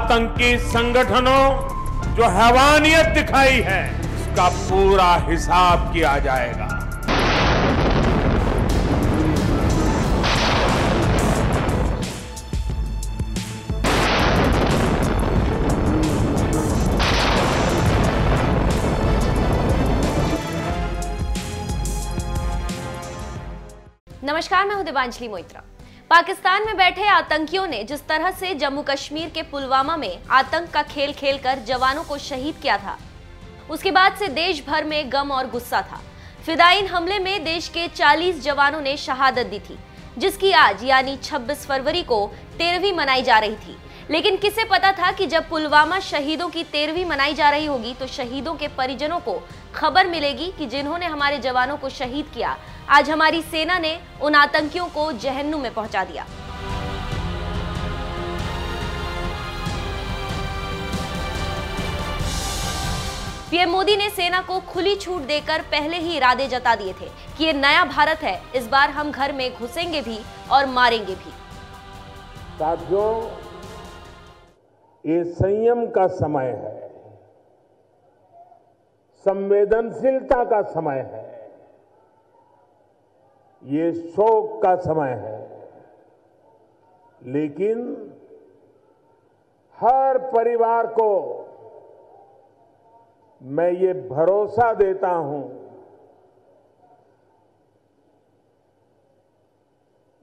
आतंकी संगठनों जो हैवानियत दिखाई है उसका पूरा हिसाब किया जाएगा। नमस्कार, मैं हूं दिवांजलि मोइत्रा। पाकिस्तान में बैठे आतंकियों ने जिस तरह से जम्मू कश्मीर के पुलवामा में आतंक का खेल खेलकर जवानों को शहीद किया था, उसके बाद से देश भर में गम और गुस्सा था। फिदायीन हमले में देश के 40 जवानों ने शहादत दी थी, जिसकी आज यानी 26 फरवरी को 13वीं मनाई जा रही थी। लेकिन किसे पता था कि जब पुलवामा शहीदों की 13वीं मनाई जा रही होगी तो शहीदों के परिजनों को खबर मिलेगी कि जिन्होंने हमारे जवानों को शहीद किया, आज हमारी सेना ने उन आतंकियों को जहन्नुम में पहुंचा दिया। पीएम मोदी ने सेना को खुली छूट देकर पहले ही इरादे जता दिए थे कि ये नया भारत है, इस बार हम घर में घुसेंगे भी और मारेंगे भी। साथियों, ये संयम का समय है, संवेदनशीलता का समय है, ये शोक का समय है, लेकिन हर परिवार को मैं ये भरोसा देता हूं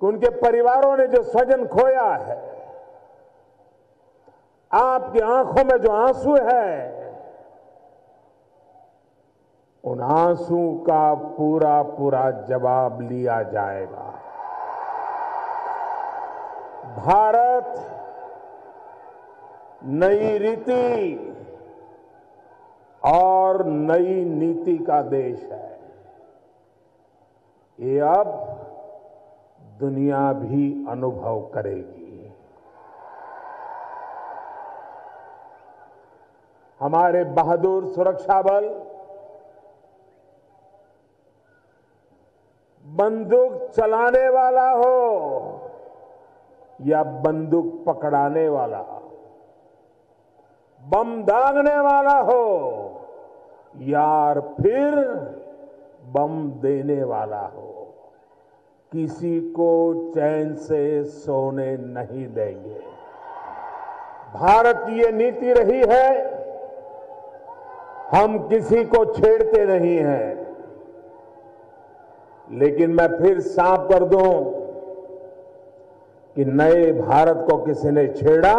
कि उनके परिवारों ने जो स्वजन खोया है, आपकी आंखों में जो आंसू है, उन आंसू का पूरा पूरा जवाब लिया जाएगा। भारत नई रीति और नई नीति का देश है। ये अब दुनिया भी अनुभव करेगी। हमारे बहादुर सुरक्षा बल बंदूक चलाने वाला हो या बंदूक पकड़ाने वाला, बम दागने वाला हो या फिर बम देने वाला हो, किसी को चैन से सोने नहीं देंगे। भारत की ये नीति रही है, हम किसी को छेड़ते नहीं हैं। लेकिन मैं फिर साफ कर दूं कि नए भारत को किसी ने छेड़ा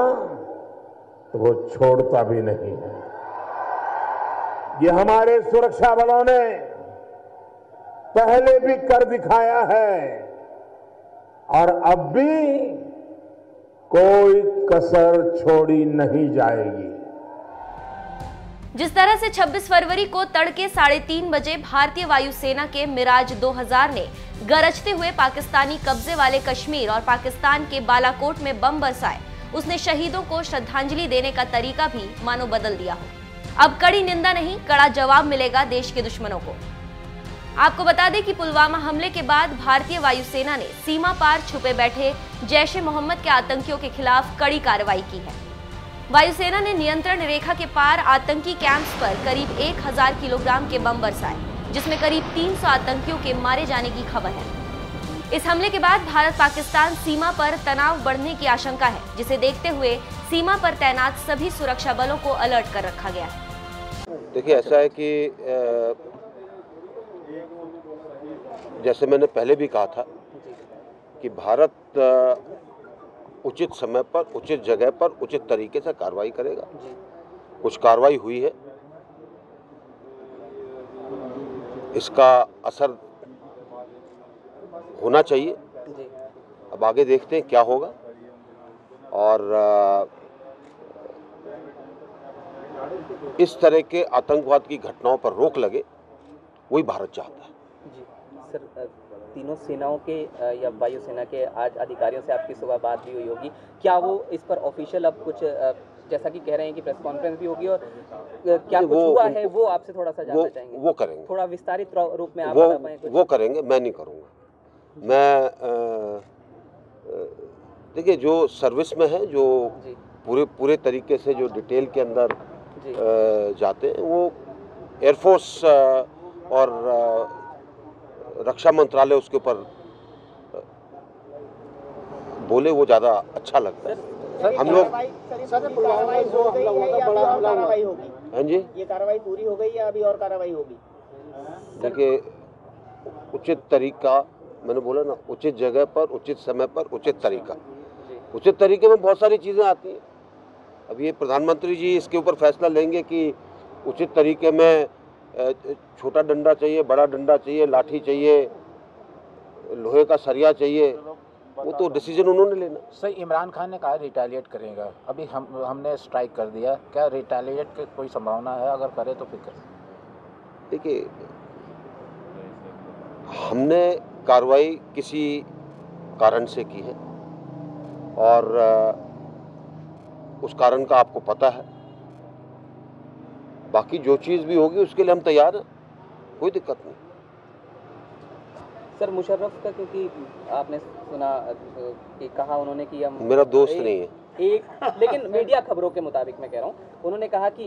तो वो छोड़ता भी नहीं है। ये हमारे सुरक्षा बलों ने पहले भी कर दिखाया है और अब भी कोई कसर छोड़ी नहीं जाएगी। जिस तरह से 26 फरवरी को तड़के 3:30 बजे भारतीय वायुसेना के मिराज 2000 ने गरजते हुए पाकिस्तानी कब्जे वाले कश्मीर और पाकिस्तान के बालाकोट में बम बरसाए, उसने शहीदों को श्रद्धांजलि देने का तरीका भी मानो बदल दिया हो। अब कड़ी निंदा नहीं, कड़ा जवाब मिलेगा देश के दुश्मनों को। आपको बता दें कि पुलवामा हमले के बाद भारतीय वायुसेना ने सीमा पार छुपे बैठे जैश ए मोहम्मद के आतंकियों के खिलाफ कड़ी कार्रवाई की है। वायुसेना ने नियंत्रण रेखा के पार आतंकी कैंप्स पर करीब 1000 किलोग्राम के बम बरसाए, जिसमें करीब 300 आतंकियों के मारे जाने की खबर है। इस हमले के बाद भारत पाकिस्तान सीमा पर तनाव बढ़ने की आशंका है, जिसे देखते हुए सीमा पर तैनात सभी सुरक्षा बलों को अलर्ट कर रखा गया है। देखिए, ऐसा है कि जैसे मैंने पहले भी कहा था कि भारत उचित समय पर, उचित जगह पर, उचित तरीके से कार्रवाई करेगा। कुछ कार्रवाई हुई है, इसका असर होना चाहिए। अब आगे देखते हैं क्या होगा और इस तरह के आतंकवाद की घटनाओं पर रोक लगे, वही भारत चाहता है। जी सर, तीनों सेनाओं के या वायुसेना के आज अधिकारियों से आपकी सुबह बात भी हुई होगी, क्या वो इस पर ऑफिशियल अब कुछ जैसा कि कह रहे हैं कि प्रेस कॉन्फ्रेंस भी होगी और क्या कुछ हुआ है वो आपसे थोड़ा सा जानना चाहेंगे? वो करेंगे, थोड़ा विस्तारित रूप में आप बता पाएं कुछ? वो करेंगे, मैं नहीं करूँगा। मैं देखिए, जो सर्विस में है, जो पूरे तरीके से जो डिटेल के अंदर जाते हैं वो एयरफोर्स और रक्षा मंत्रालय उसके ऊपर बोले, वो ज़्यादा अच्छा लगता है। हम लोग कार्रवाई होगी। हाँ जी, ये कार्रवाई पूरी हो गई या अभी और कार्रवाई होगी? देखिए, उचित तरीका, मैंने बोला ना, उचित जगह पर उचित समय पर उचित तरीका। उचित तरीके में बहुत सारी चीज़ें आती हैं। अब ये प्रधानमंत्री जी इसके ऊपर फैसला लेंगे कि उचित तरीके में छोटा डंडा चाहिए, बड़ा डंडा चाहिए, लाठी चाहिए, लोहे का सरिया चाहिए, वो तो डिसीजन उन्होंने लेना। सर, इमरान खान ने कहा रिटेलिएट करेगा। अभी हमने स्ट्राइक कर दिया, क्या रिटेलिएट की कोई संभावना है? अगर करे तो फिर देखिए, हमने कार्रवाई किसी कारण से की है और उस कारण का आपको पता है। बाकी जो चीज़ भी होगी उसके लिए हम तैयार हैं, कोई दिक्कत नहीं। सर, मुशर्रफ का, क्योंकि आपने सुना कि कहा उन्होंने कि हम मेरा दोस्त नहीं है लेकिन मीडिया खबरों के मुताबिक मैं कह रहा हूँ, उन्होंने कहा कि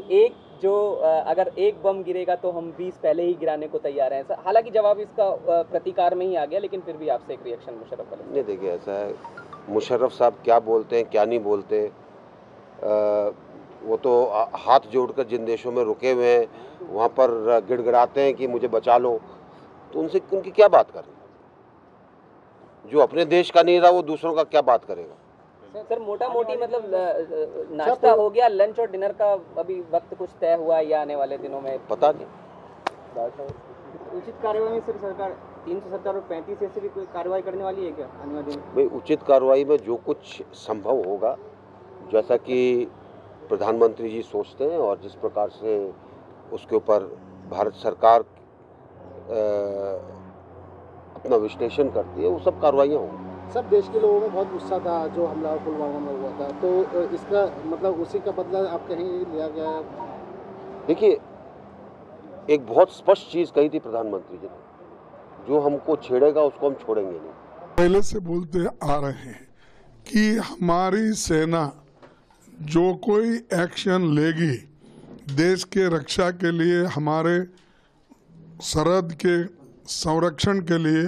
अगर एक बम गिरेगा तो हम 20 पहले ही गिराने को तैयार हैं। हालांकि जवाब इसका प्रतिकार में ही आ गया, लेकिन फिर भी आपसे एक रिएक्शन मुशर्रफ का। नहीं, देखिए, ऐसा है, मुशर्रफ साहब क्या बोलते हैं क्या नहीं बोलते, वो तो हाथ जोड़कर जिन देशों में रुके हुए हैं वहाँ पर गिड़गिड़ाते हैं कि मुझे बचा लो, तो उनकी क्या बात करें? जो अपने देश का नहीं रहा वो दूसरों का क्या बात करेगा? सर, मोटा मोटी मतलब नाश्ता हो गया, लंच और डिनर का अभी वक्त कुछ तय हुआ या आने वाले दिनों में पता नहीं। उचित कार्रवाई में सिर्फ सरकार 370 और 35 ऐसे भी कोई कार्रवाई करने वाली है क्या आने वाले दिन? भाई, उचित कार्रवाई में जो कुछ संभव होगा, जैसा कि प्रधानमंत्री जी सोचते हैं और जिस प्रकार से उसके ऊपर भारत सरकार अपना विश्लेषण करती है, वो सब कार्रवाइयाँ होंगी। सब देश के लोगों में बहुत गुस्सा था जो हमला पुलवामा में हुआ था, तो इसका मतलब उसी का बदला आप कहीं लिया गया है? देखिए, एक बहुत स्पष्ट चीज़ कही थी प्रधानमंत्री जी ने, जो हमको छेड़ेगा उसको हम छोड़ेंगे नहीं। पहले से बोलते आ रहे हैं कि हमारी सेना जो कोई एक्शन लेगी देश के रक्षा के लिए, हमारे सरहद के संरक्षण के लिए,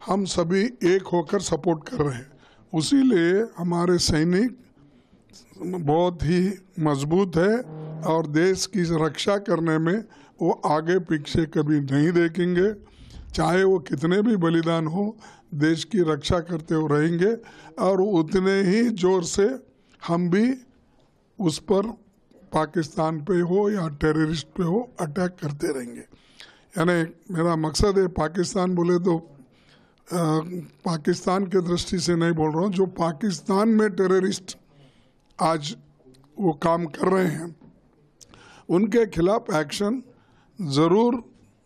हम सभी एक होकर सपोर्ट कर रहे हैं। उसी लिए हमारे सैनिक बहुत ही मजबूत है और देश की रक्षा करने में वो आगे पीछे कभी नहीं देखेंगे। चाहे वो कितने भी बलिदान हो, देश की रक्षा करते हुए रहेंगे और उतने ही जोर से हम भी उस पर पाकिस्तान पे हो या टेररिस्ट पे हो अटैक करते रहेंगे। यानी मेरा मकसद है, पाकिस्तान बोले तो पाकिस्तान के दृष्टि से नहीं बोल रहा हूँ, जो पाकिस्तान में टेररिस्ट आज वो काम कर रहे हैं उनके खिलाफ एक्शन ज़रूर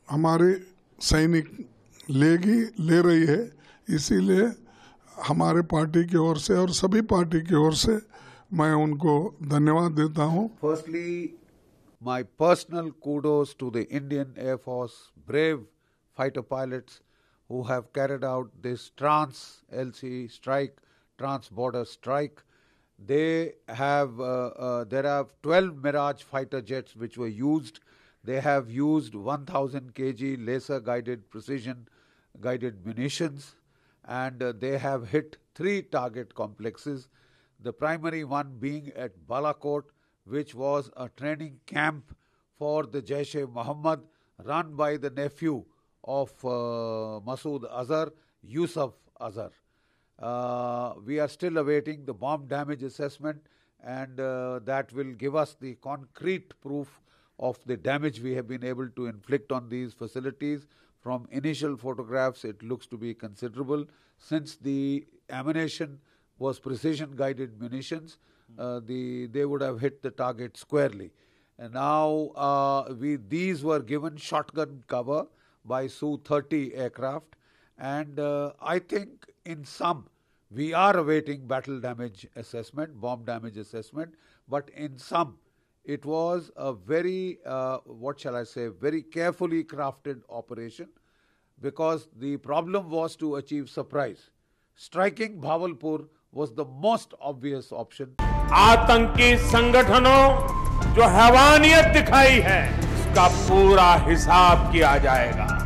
हमारे सैनिक ले रही है। इसीलिए हमारे पार्टी की ओर से और सभी पार्टी की ओर से मैं उनको धन्यवाद देता हूँ। Firstly, my personal kudos to the Indian Air Force brave fighter pilots who have carried out this trans-LC strike, trans-border strike. They have there are 12 Mirage fighter jets which were used. They have used 1000 kg laser-guided precision-guided munitions, and they have hit 3 target complexes. The primary one being at Balakot, which was a training camp for the Jaish-e-Mohammed run by the nephew of Masood Azhar, Yusuf Azhar. We are still awaiting the bomb damage assessment, and that will give us the concrete proof of the damage we have been able to inflict on these facilities. From initial photographs, it looks to be considerable. Since the ammunition was precision-guided munitions, they would have hit the target squarely. And now these were given shotgun cover by Su-30 aircraft, and I think in some we are awaiting battle damage assessment, bomb damage assessment, but in some it was a very, very carefully crafted operation, because the problem was to achieve surprise. Striking Bhavalpur was the most obvious option. आतंकी संगठनों जो हैवानियत दिखाई है, उसका पूरा हिसाब किया जाएगा।